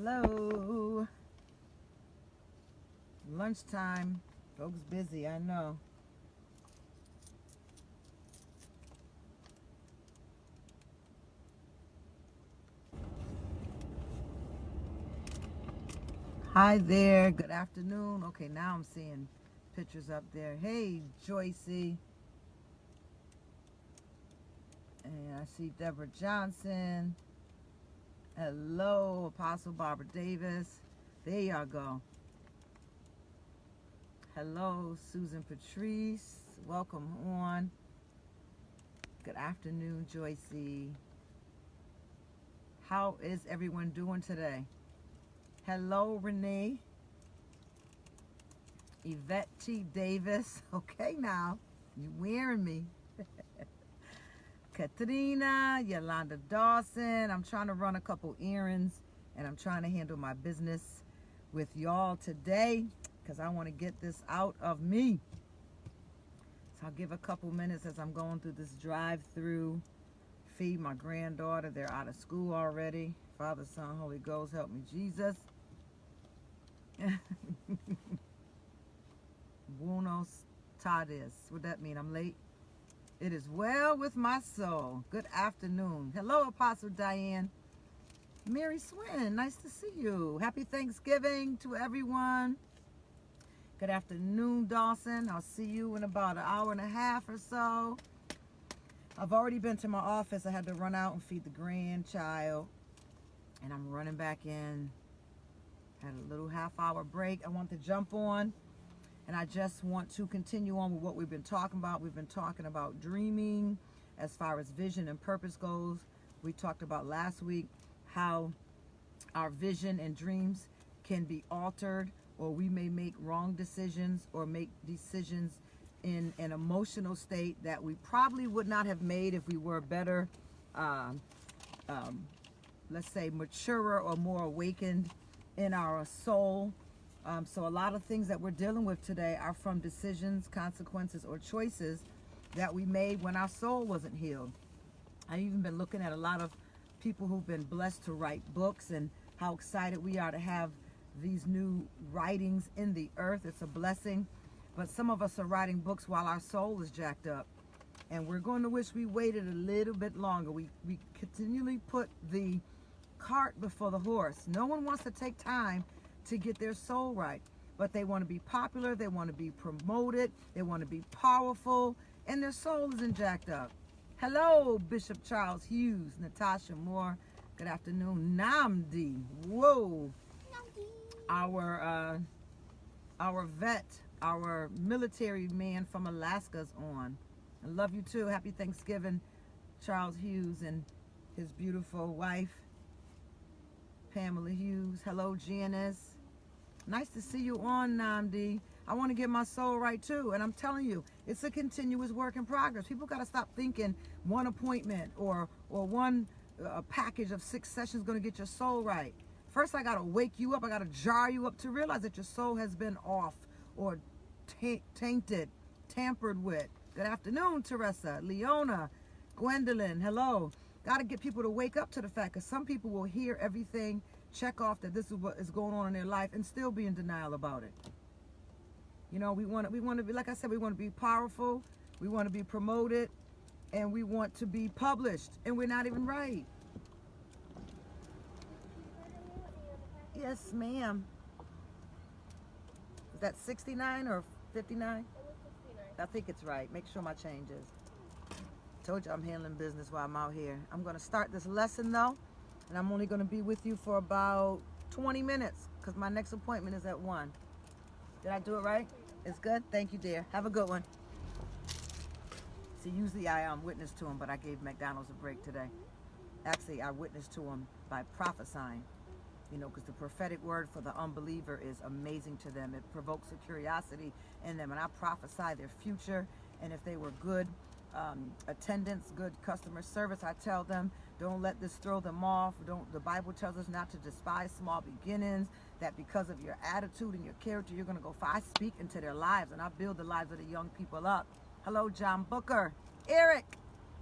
Hello. Lunchtime. Folks busy, I know. Hi there. Good afternoon. Okay, now I'm seeing pictures up there. Hey, Joycey. And I see Deborah Johnson. Hello, Apostle Barbara Davis. There y'all go. Hello, Susan Patrice. Welcome on. Good afternoon, Joycey. How is everyone doing today? Hello, Renee. Yvette T. Davis. Okay, now. You wearing me. Katrina, Yolanda Dawson. I'm trying to run a couple errands and I'm trying to handle my business with y'all today because I want to get this out of me. So I'll give a couple minutes as I'm going through this drive-through. Feed my granddaughter. They're out of school already. Father, Son, Holy Ghost, help me, Jesus. Buenos tardes. What that mean? I'm late? It is well with my soul. Good afternoon. Hello, Apostle Diane. Mary Swin, nice to see you. Happy Thanksgiving to everyone. Good afternoon, Dawson. I'll see you in about an hour and a half or so. I've already been to my office. I had to run out and feed the grandchild. And I'm running back in. Had a little half-hour break. I want to jump on. And I just want to continue on with what we've been talking about. We've been talking about dreaming as far as vision and purpose goes. We talked about last week how our vision and dreams can be altered, or we may make wrong decisions or make decisions in an emotional state that we probably would not have made if we were better, let's say, maturer or more awakened in our soul. So a lot of things that we're dealing with today are from decisions, consequences, or choices that we made when our soul wasn't healed. I've even been looking at a lot of people who've been blessed to write books and how excited we are to have these new writings in the earth. It's a blessing. But some of us are writing books while our soul is jacked up. And we're going to wish we waited a little bit longer. We continually put the cart before the horse. No one wants to take time to get their soul right, but they want to be popular, they want to be promoted, they want to be powerful, and their soul isn't jacked up. Hello, Bishop Charles Hughes, Natasha Moore. Good afternoon, Namdi. Whoa, our vet, our military man from Alaska's on. I love you too. Happy Thanksgiving, Charles Hughes and his beautiful wife, Pamela Hughes. Hello, Janice. Nice to see you on, Namdi. I want to get my soul right too. And I'm telling you, it's a continuous work in progress. People got to stop thinking one appointment or one package of 6 sessions is going to get your soul right. First, I got to wake you up. I got to jar you up to realize that your soul has been off or tainted, tampered with. Good afternoon, Teresa, Leona, Gwendolyn. Hello. Got to get people to wake up to the fact, because some people will hear everything, check off that this is what is going on in their life, and still be in denial about it. You know, we want to be, like I said, we want to be powerful, we want to be promoted, and we want to be published, and we're not even right. Yes, ma'am. Is that 69 or 59? I think it's right. Make sure my change is. Told you I'm handling business while I'm out here. I'm going to start this lesson though, and I'm only going to be with you for about 20 minutes because my next appointment is at 1. Did I do it right? It's good? Thank you, dear. Have a good one. See, usually I witness to him, but I gave McDonald's a break today. Actually, I witnessed to him by prophesying, you know, because the prophetic word for the unbeliever is amazing to them. It provokes a curiosity in them, and I prophesy their future, and if they were good attendance, good customer service, I tell them, don't let this throw them off. The Bible tells us not to despise small beginnings, that because of your attitude and your character, you're going to go far. I speak into their lives, and I build the lives of the young people up. Hello, John Booker. Eric,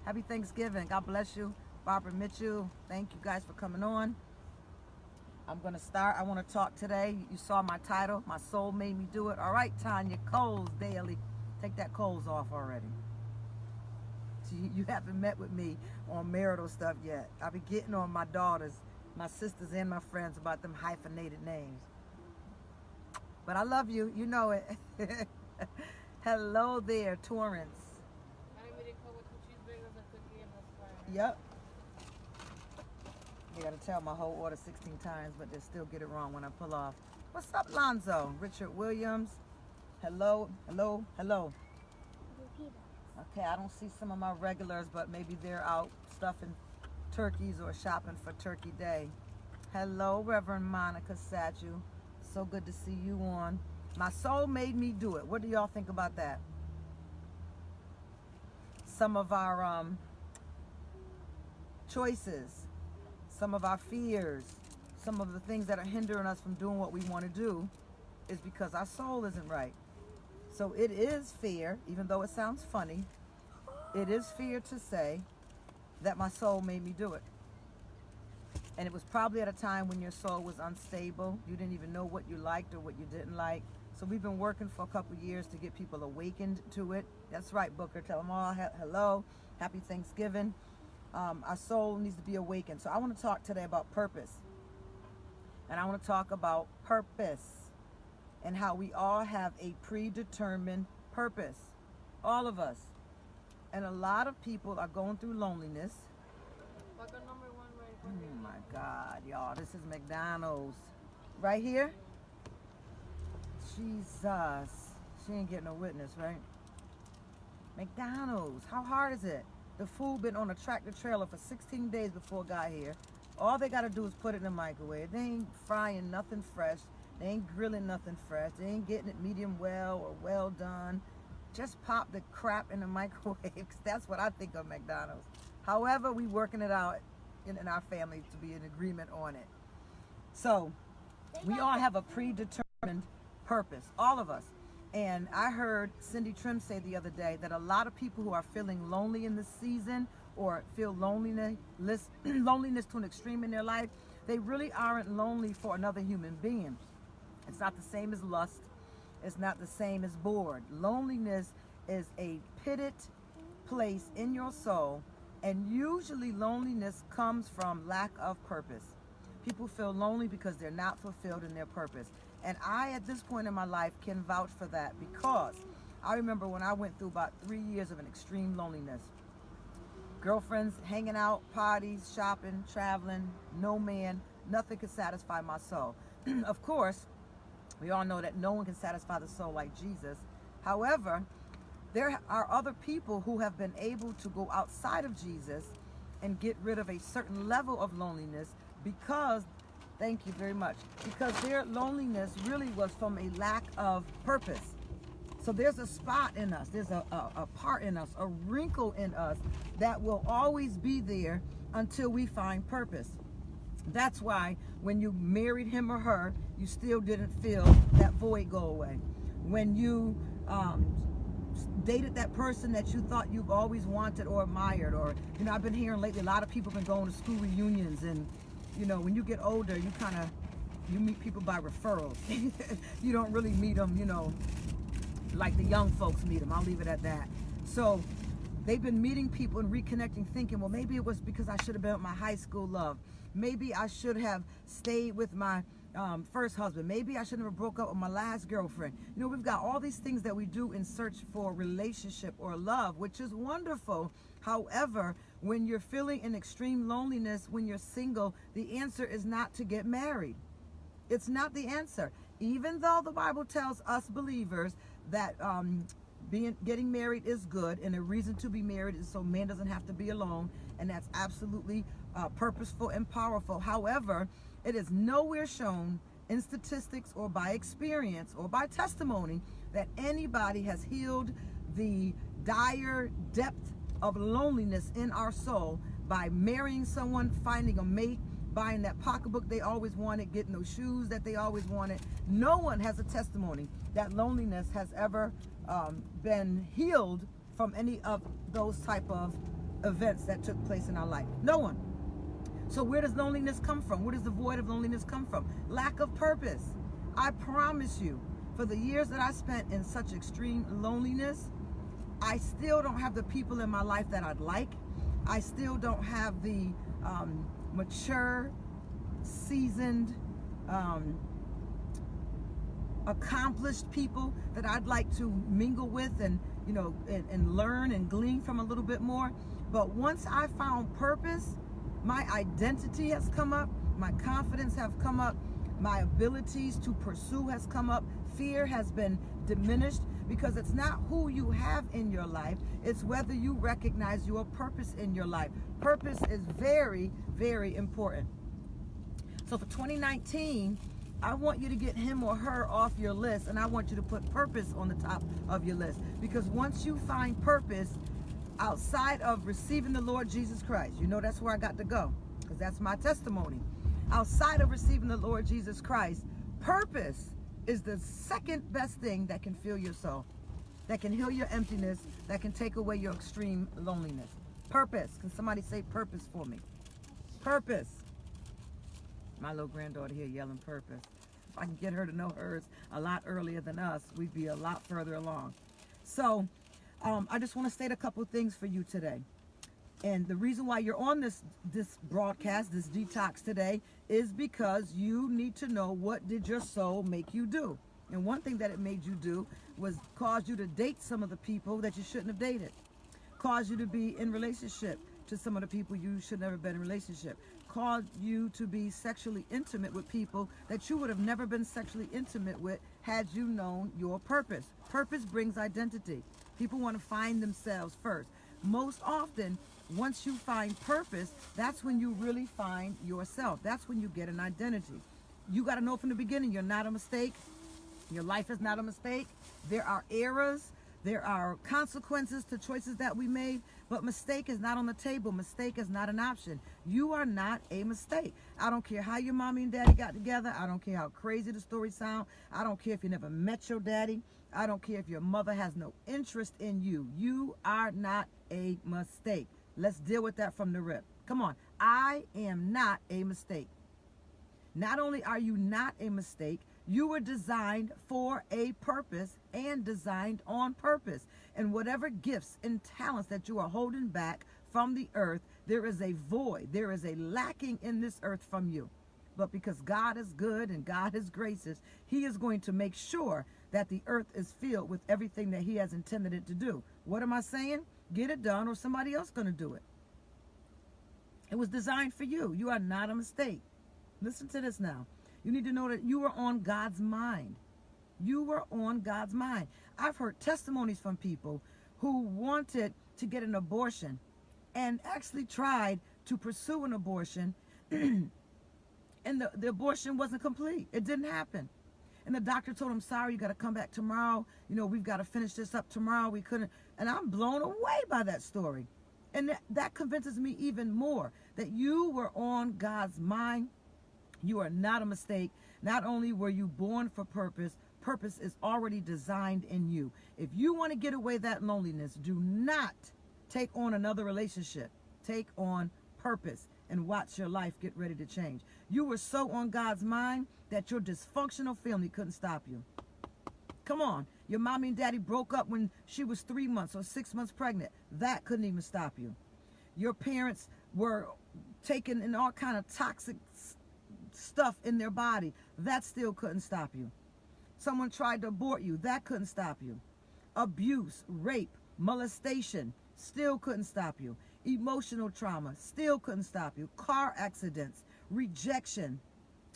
happy Thanksgiving. God bless you. Barbara Mitchell, thank you guys for coming on. I'm going to start. I want to talk today. You saw my title. My soul made me do it. All right, Tanya Coles Daily. Take that Coles off already. You haven't met with me on marital stuff yet. I'll be getting on my daughters, my sisters, and my friends about them hyphenated names. But I love you. You know it. Hello there, Torrance. Yep. You gotta tell my whole order 16 times, but they'll still get it wrong when I pull off. What's up, Lonzo? Richard Williams. Hello, hello, hello. Okay, I don't see some of my regulars, but maybe they're out stuffing turkeys or shopping for Turkey Day. Hello, Reverend Monica Satu. So good to see you on. My soul made me do it. What do y'all think about that? Some of our choices, some of our fears, some of the things that are hindering us from doing what we want to do is because our soul isn't right. So it is fair, even though it sounds funny, it is fair to say that my soul made me do it. And it was probably at a time when your soul was unstable. You didn't even know what you liked or what you didn't like. So we've been working for a couple of years to get people awakened to it. That's right, Booker. Tell them all hello, happy Thanksgiving. Our soul needs to be awakened. So I want to talk today about purpose. And I want to talk about purpose and how we all have a predetermined purpose. All of us. And a lot of people are going through loneliness. Oh my God, y'all. This is McDonald's. Right here? Jesus. She ain't getting a witness, right? McDonald's. How hard is it? The food been on a tractor trailer for 16 days before it got here. All they got to do is put it in the microwave. They ain't frying nothing fresh. They ain't grilling nothing fresh. They ain't getting it medium well or well done. Just pop the crap in the microwave, because that's what I think of McDonald's. However, we working it out in our family to be in agreement on it. So we all have a predetermined purpose, all of us. And I heard Cindy Trim say the other day that a lot of people who are feeling lonely in this season or feel loneliness to an extreme in their life, they really aren't lonely for another human being. It's not the same as lust. It's not the same as bored. Loneliness is a pitted place in your soul, and usually loneliness comes from lack of purpose. People feel lonely because they're not fulfilled in their purpose. And I, at this point in my life, can vouch for that, because I remember when I went through about 3 years of an extreme loneliness. Girlfriends, hanging out, parties, shopping, traveling, no man, nothing could satisfy my soul. Of course, we all know that no one can satisfy the soul like Jesus. However, there are other people who have been able to go outside of Jesus and get rid of a certain level of loneliness because, thank you very much, because their loneliness really was from a lack of purpose. So there's a spot in us, there's a part in us, a wrinkle in us that will always be there until we find purpose. That's why when you married him or her, you still didn't feel that void go away. When you dated that person that you thought you've always wanted or admired, or, you know, I've been hearing lately, a lot of people have been going to school reunions, and, you know, when you get older, you meet people by referrals. You don't really meet them, you know, like the young folks meet them. I'll leave it at that. So they've been meeting people and reconnecting, thinking, well, maybe it was because I should have been with my high school love. Maybe I should have stayed with my first husband. Maybe I shouldn't have broke up with my last girlfriend. You know, we've got all these things that we do in search for a relationship or love, which is wonderful. However, when you're feeling an extreme loneliness, when you're single, the answer is not to get married. It's not the answer. Even though the Bible tells us believers that getting married is good, and a reason to be married is so man doesn't have to be alone, and that's absolutely purposeful and powerful. However, it is nowhere shown in statistics or by experience or by testimony that anybody has healed the dire depth of loneliness in our soul by marrying someone, finding a mate, buying that pocketbook they always wanted, getting those shoes that they always wanted. No one has a testimony that loneliness has ever been healed from any of those type of events that took place in our life. No one. So where does loneliness come from? Where does the void of loneliness come from? Lack of purpose. I promise you, for the years that I spent in such extreme loneliness, I still don't have the people in my life that I'd like. I still don't have the mature, seasoned, accomplished people that I'd like to mingle with and, you know, and learn and glean from a little bit more. But once I found purpose, my identity has come up, my confidence have come up, my abilities to pursue has come up, fear has been diminished, because it's not who you have in your life, it's whether you recognize your purpose in your life. Purpose is very, very important. So for 2019, I want you to get him or her off your list, and I want you to put purpose on the top of your list. Because once you find purpose outside of receiving the Lord Jesus Christ, you know that's where I got to go, because that's my testimony. Outside of receiving the Lord Jesus Christ, purpose is the second best thing that can fill your soul, that can heal your emptiness, that can take away your extreme loneliness. Purpose. Can somebody say purpose for me? Purpose. My little granddaughter here yelling purpose. If I can get her to know hers a lot earlier than us, we'd be a lot further along. So I just want to state a couple things for you today. And the reason why you're on this broadcast, this detox today, is because you need to know, what did your soul make you do? And one thing that it made you do was cause you to date some of the people that you shouldn't have dated. Cause you to be in relationship to some of the people you should never have been in relationship. Cause you to be sexually intimate with people that you would have never been sexually intimate with had you known your purpose. Purpose brings identity. People want to find themselves first. Most often, once you find purpose, that's when you really find yourself. That's when you get an identity. You got to know from the beginning, you're not a mistake. Your life is not a mistake. There are errors. There are consequences to choices that we made, but mistake is not on the table. Mistake is not an option. You are not a mistake. I don't care how your mommy and daddy got together. I don't care how crazy the story sounds. I don't care if you never met your daddy. I don't care if your mother has no interest in you. You are not a mistake. Let's deal with that from the rip. Come on. I am not a mistake. Not only are you not a mistake, you were designed for a purpose and designed on purpose. And whatever gifts and talents that you are holding back from the earth, there is a void. There is a lacking in this earth from you. But because God is good and God is gracious, he is going to make sure that the earth is filled with everything that he has intended it to do. What am I saying? Get it done, or somebody else going to do it. It was designed for you. You are not a mistake. Listen to this now. You need to know that you were on God's mind. You were on God's mind. I've heard testimonies from people who wanted to get an abortion and actually tried to pursue an abortion, and the abortion wasn't complete. It didn't happen. And the doctor told him, sorry, you got to come back tomorrow. You know, we've got to finish this up tomorrow. We couldn't. And I'm blown away by that story. And that convinces me even more that you were on God's mind. You are not a mistake. Not only were you born for purpose, purpose is already designed in you. If you want to get away that loneliness, do not take on another relationship. Take on purpose and watch your life get ready to change. You were so on God's mind that your dysfunctional family couldn't stop you. Come on. Your mommy and daddy broke up when she was 3 months or 6 months pregnant. That couldn't even stop you. Your parents were taking in all kind of toxic stuff in their body. That still couldn't stop you. Someone tried to abort you. That couldn't stop you. Abuse, rape, molestation still couldn't stop you. Emotional trauma still couldn't stop you. Car accidents, rejection,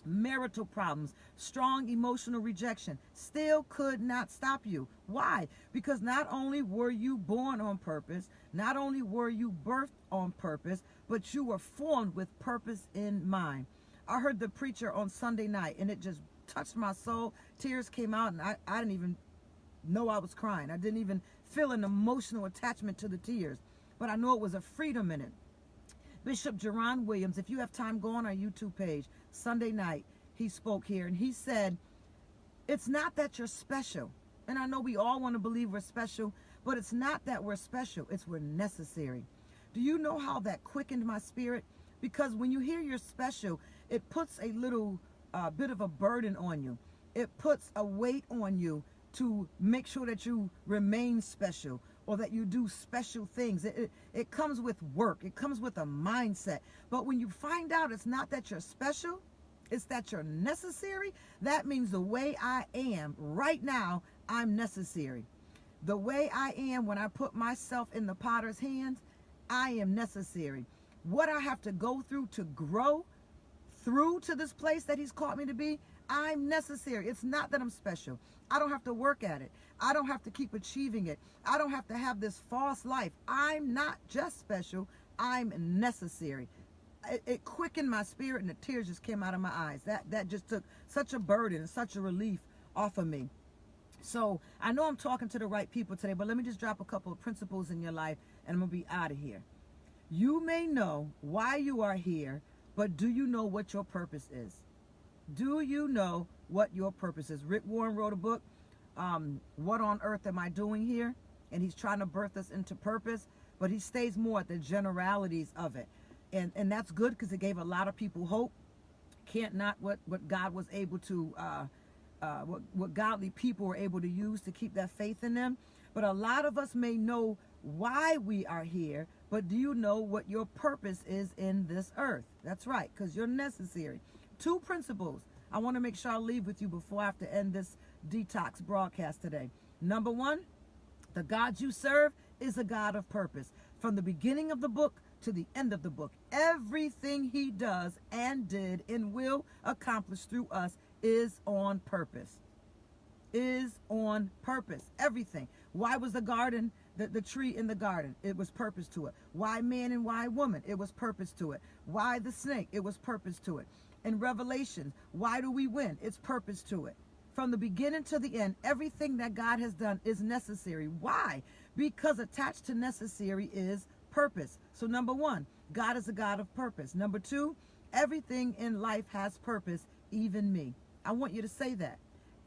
marital problems, strong emotional rejection still could not stop you. Why? Because not only were you born on purpose, not only were you birthed on purpose, but you were formed with purpose in mind. I heard the preacher on Sunday night, and it just touched my soul. Tears came out, and I didn't even know I was crying. I didn't even feel an emotional attachment to the tears, but I know it was a freedom in it. Bishop Jerron Williams, if you have time, go on our YouTube page. Sunday night, he spoke here, and he said, it's not that you're special. And I know we all want to believe we're special, but it's not that we're special. It's we're necessary. Do you know how that quickened my spirit? Because when you hear you're special, it puts a little bit of a burden on you. It puts a weight on you to make sure that you remain special or that you do special things. It comes with work. It comes with a mindset. But when you find out it's not that you're special, it's that you're necessary, that means the way I am right now, I'm necessary. The way I am when I put myself in the potter's hands, I am necessary. What I have to go through to grow through to this place that he's called me to be, I'm necessary. It's not that I'm special. I don't have to work at it. I don't have to keep achieving it. I don't have to have this false life. I'm not just special. I'm necessary. It quickened my spirit and the tears just came out of my eyes. That just took such a burden and such a relief off of me. So I know I'm talking to the right people today, but let me just drop a couple of principles in your life and I'm going to be out of here. You may know why you are here, but do you know what your purpose is? Do you know what your purpose is? Rick Warren wrote a book, What on Earth Am I Doing Here? And he's trying to birth us into purpose, but he stays more at the generalities of it. And that's good because it gave a lot of people hope. Can't not what God was able to, what godly people were able to use to keep that faith in them. But a lot of us may know why we are here, but do you know what your purpose is in this earth? That's right, because you're necessary. 2 principles I want to make sure I leave with you before I have to end this detox broadcast today. Number 1, the God you serve is a God of purpose. From the beginning of the book to the end of the book, everything he does and did and will accomplish through us is on purpose. Is on purpose. Everything. Why was the garden, the tree in the garden? It was purpose to it. Why man and why woman? It was purpose to it. Why the snake? It was purpose to it. In Revelation, why do we win? It's purpose to it. From the beginning to the end, everything that God has done is necessary. Why? Because attached to necessary is purpose. So number 1, God is a God of purpose. Number 2, everything in life has purpose, even me. I want you to say that.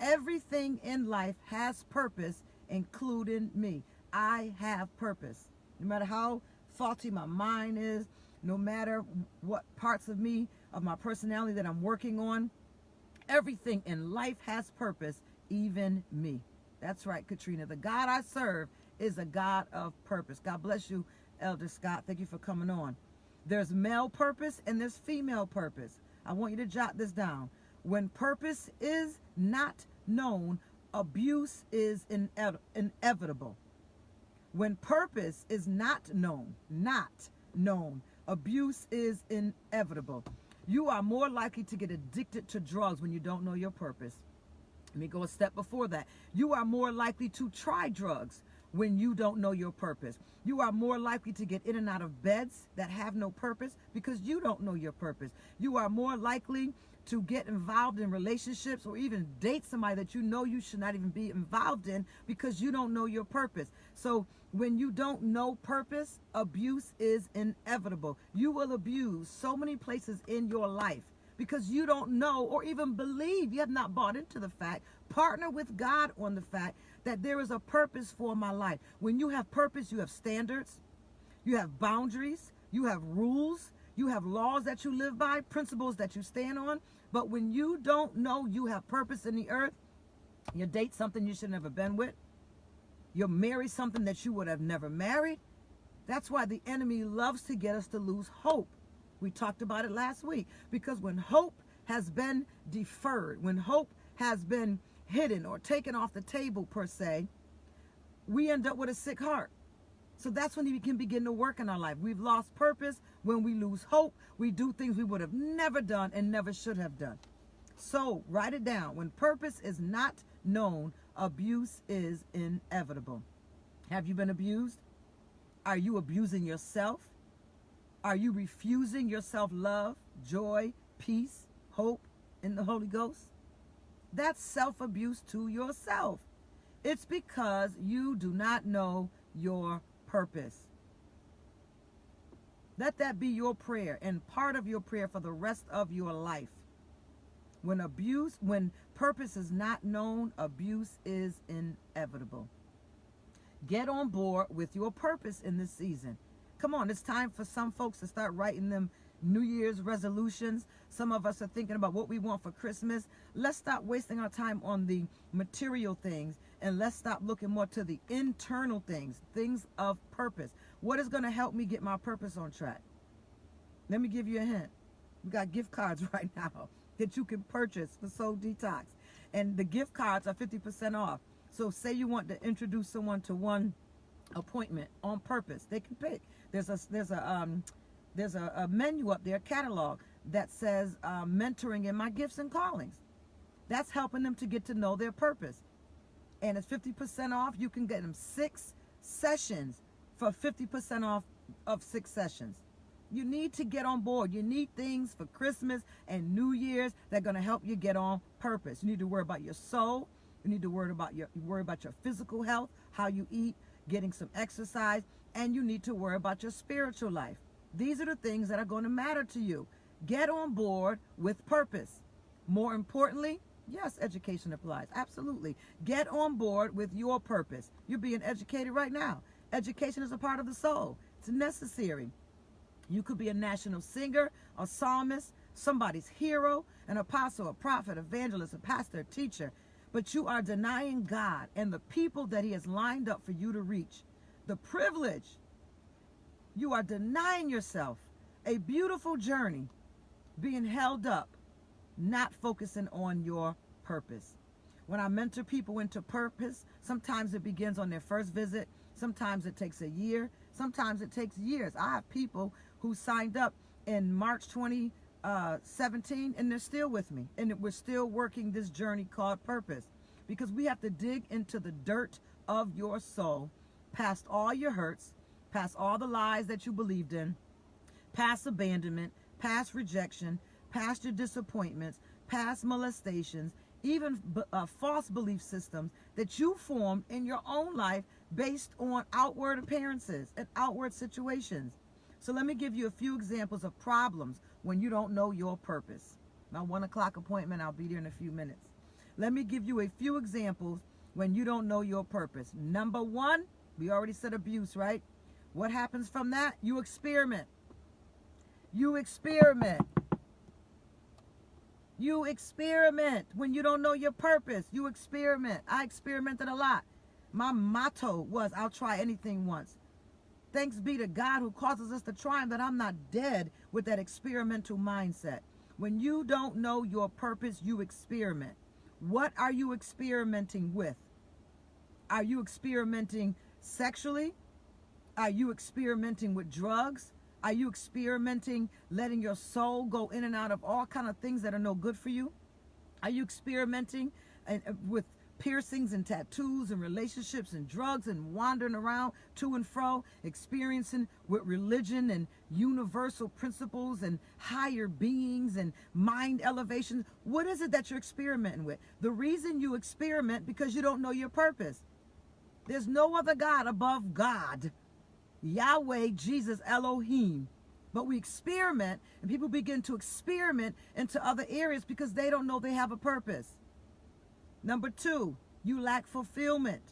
Everything in life has purpose, including me. I have purpose. No matter how faulty my mind is, no matter what parts of me, of my personality that I'm working on, everything in life has purpose, even me. That's right, Katrina. The God I serve is a God of purpose. God bless you, Elder Scott. Thank you for coming on. There's male purpose and there's female purpose. I want you to jot this down. When purpose is not known, abuse is inevitable. When purpose is not known, abuse is inevitable. You are more likely to get addicted to drugs when you don't know your purpose. Let me go a step before that. You are more likely to try drugs when you don't know your purpose. You are more likely to get in and out of beds that have no purpose because you don't know your purpose. You are more likely to get involved in relationships or even date somebody that you know you should not even be involved in because you don't know your purpose. So when you don't know purpose, abuse is inevitable. You will abuse so many places in your life because you don't know or even believe. You have not bought into the fact. Partner with God on the fact that there is a purpose for my life. When you have purpose, you have standards, you have boundaries, you have rules, you have laws that you live by, principles that you stand on. But when you don't know you have purpose in the earth, you date something you should never been with. You'll marry something that you would have never married. That's why the enemy loves to get us to lose hope. We talked about it last week. Because when hope has been deferred, when hope has been hidden or taken off the table per se, we end up with a sick heart. So that's when we can begin to work in our life. We've lost purpose. When we lose hope, we do things we would have never done and never should have done. So write it down. When purpose is not known, abuse is inevitable. Have you been abused? Are you abusing yourself? Are you refusing your self-love, joy, peace, hope in the Holy Ghost? That's self-abuse to yourself. It's because you do not know your purpose. Let that be your prayer and part of your prayer for the rest of your life. When purpose is not known, abuse is inevitable. Get on board with your purpose in this season. Come on, it's time for some folks to start writing them New Year's resolutions. Some of us are thinking about what we want for Christmas. Let's stop wasting our time on the material things, and let's stop looking more to the internal things, things of purpose. What is going to help me get my purpose on track? Let me give you a hint. We got gift cards right now that you can purchase for Soul Detox. And the gift cards are 50% off. So say you want to introduce someone to one appointment on purpose, they can pick. There's a menu up there, a catalog that says mentoring in my gifts and callings. That's helping them to get to know their purpose. And it's 50% off. You can get them 6 sessions for 50% off of 6 sessions. You need to get on board. You need things for Christmas and New Year's that are going to help you get on purpose. You need to worry about your soul. You need to worry about your physical health, how you eat, getting some exercise, and you need to worry about your spiritual life. These are the things that are going to matter to you. Get on board with purpose. More importantly, yes, education applies. Absolutely. Get on board with your purpose. You're being educated right now. Education is a part of the soul. It's necessary. You could be a national singer, a psalmist, somebody's hero, an apostle, a prophet, evangelist, a pastor, a teacher. But you are denying God and the people that he has lined up for you to reach. The privilege. You are denying yourself a beautiful journey, being held up, not focusing on your purpose. When I mentor people into purpose, sometimes it begins on their first visit. Sometimes it takes a year. Sometimes it takes years. I have people who signed up in March 2017, and they're still with me. And we're still working this journey called purpose, because we have to dig into the dirt of your soul, past all your hurts, past all the lies that you believed in, past abandonment, past rejection, past your disappointments, past molestations, even false belief systems that you formed in your own life based on outward appearances and outward situations. So let me give you a few examples of problems when you don't know your purpose. My 1 o'clock appointment, I'll be there in a few minutes. Let me give you a few examples when you don't know your purpose. Number 1, we already said abuse, right? What happens from that? You experiment. You experiment. You experiment. When you don't know your purpose, you experiment. I experimented a lot. My motto was, I'll try anything once. Thanks be to God who causes us to triumph, that I'm not dead with that experimental mindset. When you don't know your purpose, you experiment. What are you experimenting with? Are you experimenting sexually? Are you experimenting with drugs? Are you experimenting letting your soul go in and out of all kind of things that are no good for you? Are you experimenting with piercings and tattoos and relationships and drugs and wandering around to and fro, experiencing with religion and universal principles and higher beings and mind elevation? What is it that you're experimenting with? The reason you experiment because you don't know your purpose. There's no other God above God, Yahweh, Jesus, Elohim. But we experiment, and people begin to experiment into other areas because they don't know they have a purpose. Number 2, you lack fulfillment.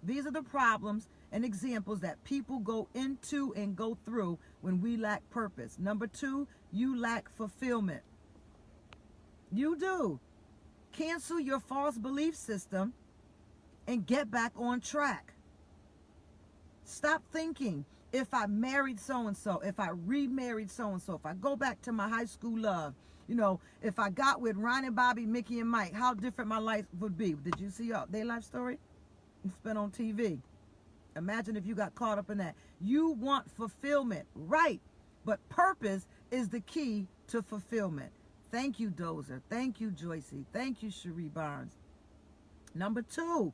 These are the problems and examples that people go into and go through when we lack purpose. Number 2, you lack fulfillment. You do. Cancel your false belief system and get back on track. Stop thinking, if I married so-and-so, if I remarried so-and-so, if I go back to my high school love, you know, if I got with Ron and Bobby, Mickey and Mike, how different my life would be. Did you see their life story? It's been on TV. Imagine if you got caught up in that. You want fulfillment, right? But purpose is the key to fulfillment. Thank you, Dozer. Thank you, Joycey. Thank you, Cherie Barnes. Number 2,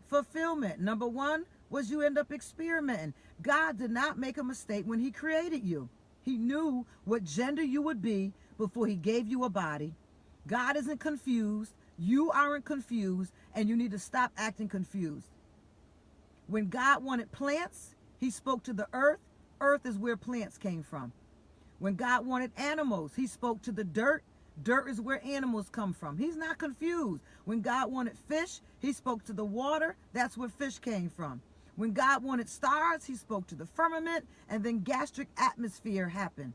fulfillment. Number 1 was you end up experimenting. God did not make a mistake when he created you. He knew what gender you would be before he gave you a body. God isn't confused. You aren't confused, and you need to stop acting confused. When God wanted plants, he spoke to the earth. Earth is where plants came from. When God wanted animals, he spoke to the dirt. Dirt is where animals come from. He's not confused. When God wanted fish, he spoke to the water. That's where fish came from. When God wanted stars, he spoke to the firmament, and then gastric atmosphere happened.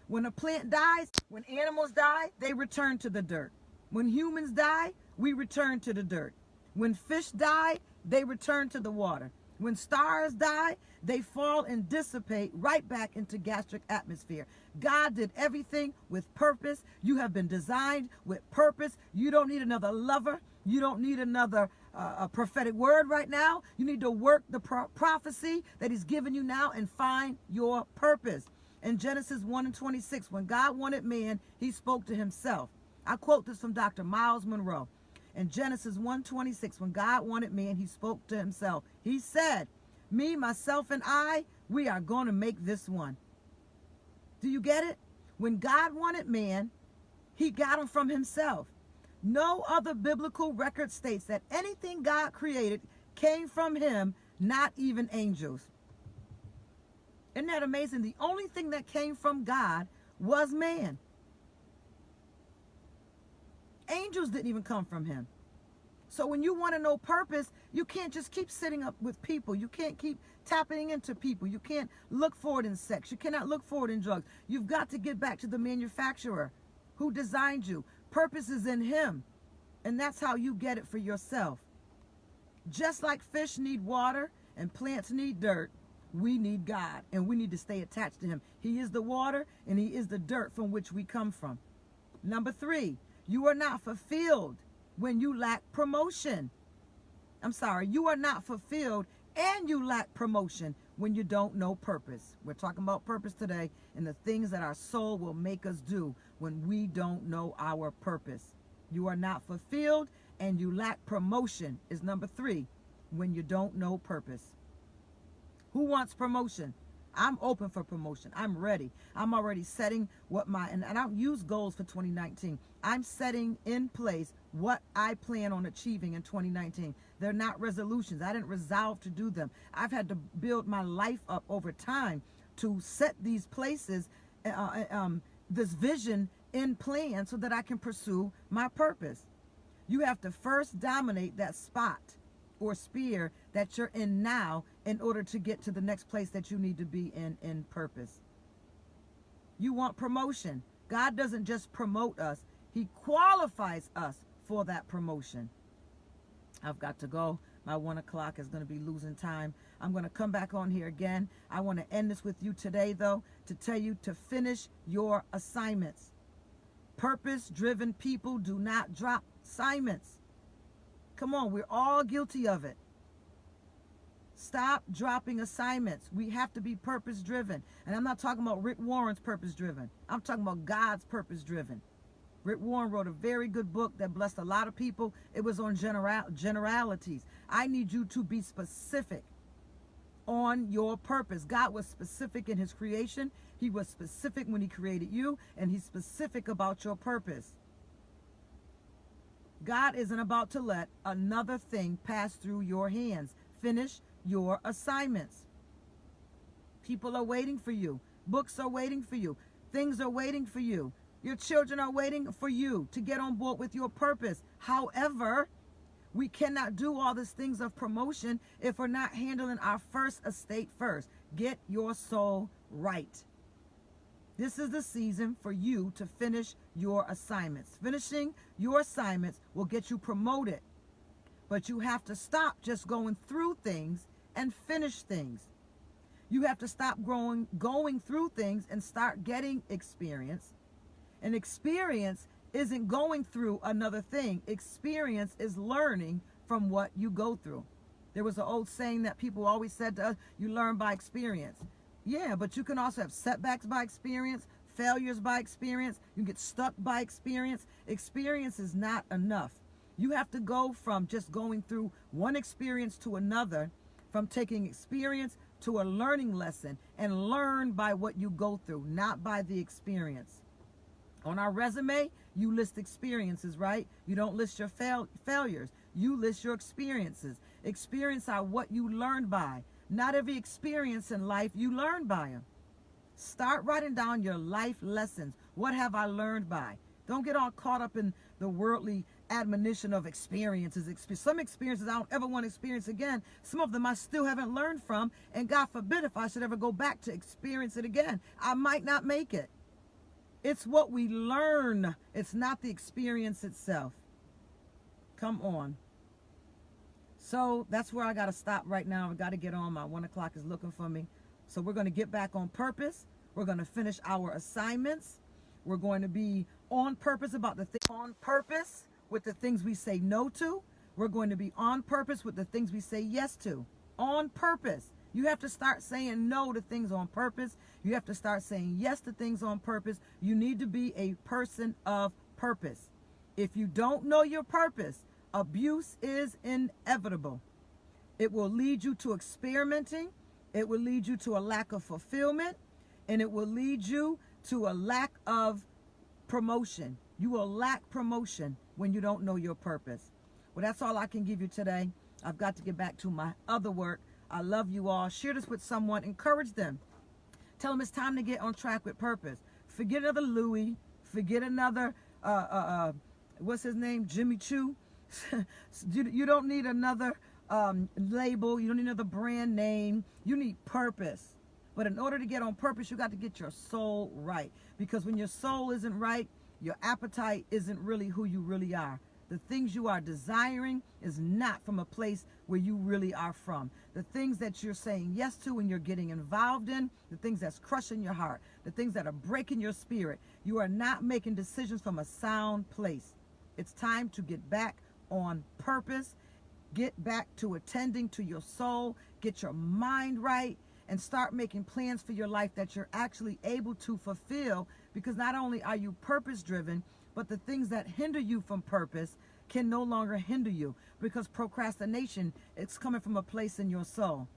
When a plant dies, when animals die, they return to the dirt. When humans die, we return to the dirt. When fish die, they return to the water. When stars die, they fall and dissipate right back into gastric atmosphere. God did everything with purpose. You have been designed with purpose. You don't need another lover. You don't need another a prophetic word right now. You need to work the prophecy that he's given you now and find your purpose. In Genesis 1:26, when God wanted man, he spoke to himself. I quote this from Dr. Miles Monroe. In Genesis 1:26, when God wanted man, he spoke to himself. He said, me, myself, and I, we are going to make this one. Do you get it? When God wanted man, he got him from himself. No other biblical record states that anything God created came from him, not even angels. Isn't that amazing? The only thing that came from God was man. Angels didn't even come from him. So when you want to know purpose, you can't just keep sitting up with people. You can't keep tapping into people. You can't look for it in sex. You cannot look for it in drugs. You've got to get back to the manufacturer who designed you. Purpose is in him. And that's how you get it for yourself. Just like fish need water and plants need dirt, we need God. And we need to stay attached to him. He is the water and he is the dirt from which we come from. Number 3, you are not fulfilled when you lack promotion. You are not fulfilled and you lack promotion when you don't know purpose. We're talking about purpose today and the things that our soul will make us do when we don't know our purpose. You are not fulfilled and you lack promotion is number 3 when you don't know purpose. Who wants promotion? I'm open for promotion. I'm ready. I'm already setting what and I don't use goals for 2019. I'm setting in place what I plan on achieving in 2019. They're not resolutions. I didn't resolve to do them. I've had to build my life up over time to set these places, this vision in plan so that I can pursue my purpose. You have to first dominate that spot or sphere that you're in now in order to get to the next place that you need to be in purpose. You want promotion. God doesn't just promote us. He qualifies us for that promotion. I've got to go. My 1 o'clock is going to be losing time. I'm going to come back on here again. I want to end this with you today, though, to tell you to finish your assignments. Purpose-driven people do not drop assignments. Come on, we're all guilty of it. Stop dropping assignments. We have to be purpose-driven. And I'm not talking about Rick Warren's purpose-driven. I'm talking about God's purpose-driven. Rick Warren wrote a very good book that blessed a lot of people. It was on generalities. I need you to be specific on your purpose. God was specific in his creation. He was specific when he created you, and he's specific about your purpose. God isn't about to let another thing pass through your hands. Finish your assignments. People are waiting for you. Books are waiting for you. Things are waiting for you. Your children are waiting for you to get on board with your purpose. However, we cannot do all these things of promotion if we're not handling our first estate first. Get your soul right. This is the season for you to finish your assignments. Finishing your assignments will get you promoted. But you have to stop just going through things and finish things. You have to stop going through things and start getting experience. And experience isn't going through another thing. Experience is learning from what you go through. There was an old saying that people always said to us, you learn by experience. Yeah, but you can also have setbacks by experience, failures by experience. You get stuck by experience. Experience is not enough. You have to go from just going through one experience to another, from taking experience to a learning lesson, and learn by what you go through, not by the experience. On our resume, you list experiences, right? You don't list your failures. You list your experiences. Experience are what you learn by. Not every experience in life you learn by them. Start writing down your life lessons. What have I learned by? Don't get all caught up in the worldly admonition of experiences. Some experiences I don't ever want to experience again. Some of them I still haven't learned from. And God forbid if I should ever go back to experience it again. I might not make it. It's what we learn. It's not the experience itself. Come on. So that's where I got to stop right now. I got to get on. My 1 o'clock is looking for me. So we're going to get back on purpose. We're going to finish our assignments. We're going to be on purpose about the things on purpose with the things we say no to. We're going to be on purpose with the things we say yes to. On purpose. You have to start saying no to things on purpose. You have to start saying yes to things on purpose. You need to be a person of purpose. If you don't know your purpose, abuse is inevitable. It will lead you to experimenting. It will lead you to a lack of fulfillment. And it will lead you to a lack of promotion. You will lack promotion when you don't know your purpose. Well, that's all I can give you today. I've got to get back to my other work. I love you all. Share this with someone. Encourage them. Tell them it's time to get on track with purpose. Forget another Louis. Forget another, what's his name? Jimmy Choo. You don't need another label. You don't need another brand name. You need purpose. But in order to get on purpose, you got to get your soul right. Because when your soul isn't right, your appetite isn't really who you really are. The things you are desiring is not from a place where you really are from. The things that you're saying yes to and you're getting involved in, the things that's crushing your heart, the things that are breaking your spirit, you are not making decisions from a sound place. It's time to get back on purpose, get back to attending to your soul, get your mind right, and start making plans for your life that you're actually able to fulfill, because not only are you purpose driven, but the things that hinder you from purpose can no longer hinder you, because procrastination is coming from a place in your soul.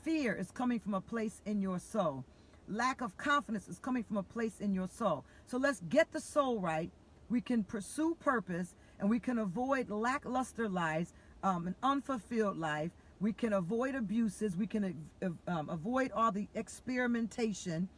Fear is coming from a place in your soul. Lack of confidence is coming from a place in your soul. So let's get the soul right. We can pursue purpose, and we can avoid lackluster lives, an unfulfilled life. We can avoid abuses. We can avoid all the experimentation,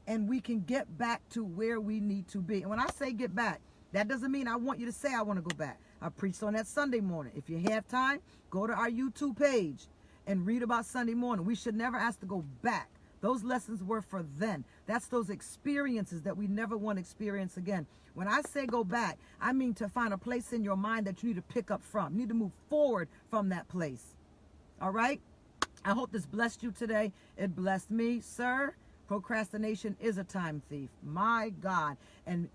and we can get back to where we need to be. And when I say get back, that doesn't mean I want you to say I want to go back. I preached on that Sunday morning. If you have time, go to our YouTube page and read about Sunday morning. We should never ask to go back. Those lessons were for then. That's those experiences that we never want to experience again. When I say go back, I mean to find a place in your mind that you need to pick up from. You need to move forward from that place. All right? I hope this blessed you today. It blessed me, sir. Procrastination is a time thief. My God. And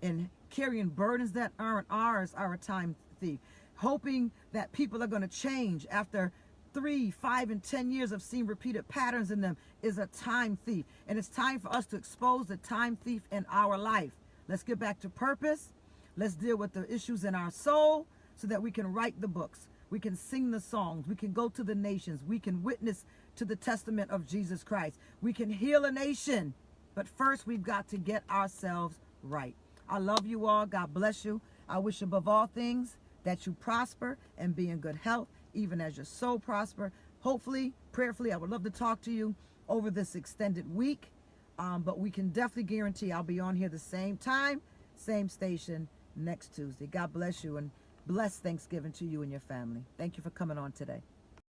carrying burdens that aren't ours are a time thief. Hoping that people are going to change after 3, 5, and 10 years of seeing repeated patterns in them is a time thief. And it's time for us to expose the time thief in our life. Let's get back to purpose. Let's deal with the issues in our soul so that we can write the books. We can sing the songs. We can go to the nations. We can witness to the testament of Jesus Christ. We can heal a nation. But first, we've got to get ourselves right. I love you all. God bless you. I wish above all things that you prosper and be in good health, even as your soul prosper. Hopefully, prayerfully, I would love to talk to you over this extended week. But we can definitely guarantee I'll be on here the same time, same station next Tuesday. God bless you, and bless Thanksgiving to you and your family. Thank you for coming on today.